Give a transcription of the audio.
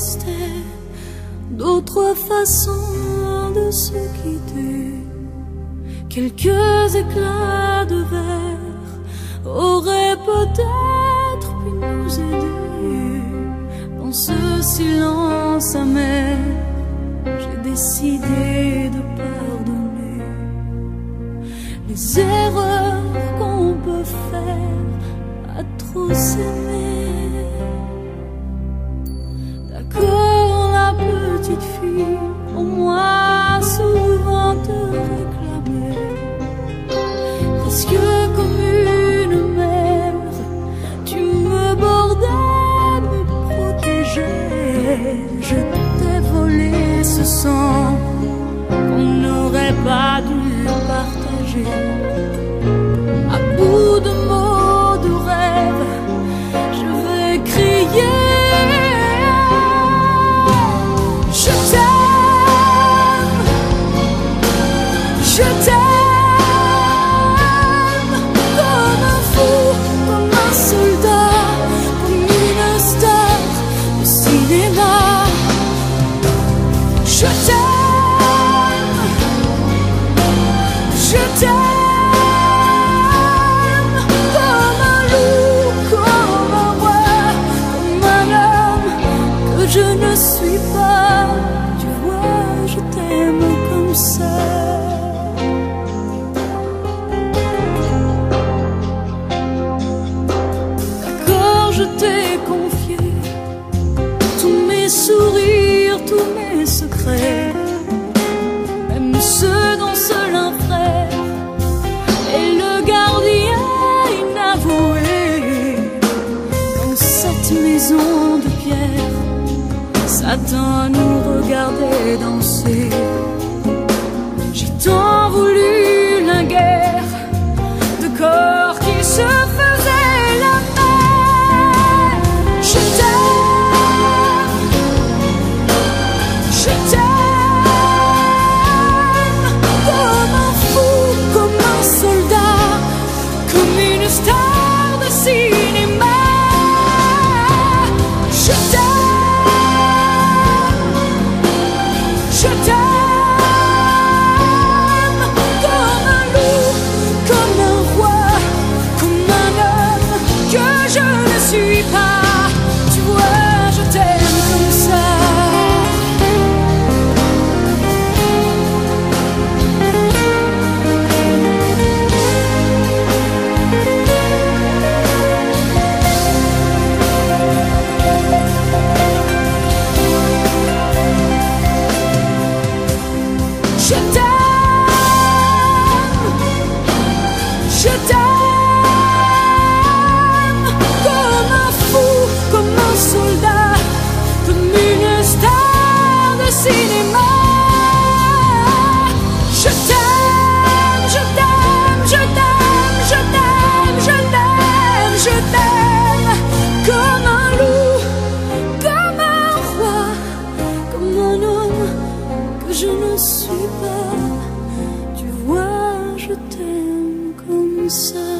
existait d'autres façons de se quitter. Quelques éclats de verre auraient peut-être pu nous aider. Dans ce silence amer, j'ai décidé de pardonner les erreurs qu'on peut faire à trop s'aimer. D'accord, la petite fille, au moins souvent te réclamait, presque comme une mère, tu me bordais, me protégeais. Je t'ai volé ce sang qu'on n'aurait pas dû partager. À bout de mots, de rêves, je vais crier. Je t'aime, je t'aime, comme un fou, comme un soldat, comme une star de cinéma. Je t'aime, je t'aime, comme un loup, comme un roi, comme un homme que je ne suis pas. Tu vois, je t'aime comme ça. D'accord, je t'ai confié tous mes sourires, tous mes secrets, même ceux dont seul un frère est le gardien inavoué. Dans cette maison de pierre, Satan nous regardait danser. J'ai tant voulu la guerre de corps qui se faisaient la mer. Je t'aime, je t'aime, comme un fou, comme un soldat, comme une star de cinéma. Je t'aime, je t'aime, comme un loup, comme un roi, comme un homme que je ne suis pas. Tu vois, je t'aime comme ça. Je t'aime, je t'aime, comme un fou, comme un soldat, comme une star de cinéma. Je t'aime, je t'aime, je t'aime, je t'aime, je t'aime, je t'aime, comme un loup, comme un roi, comme un homme que je ne suis pas. Tu vois, je t'aime comme ça.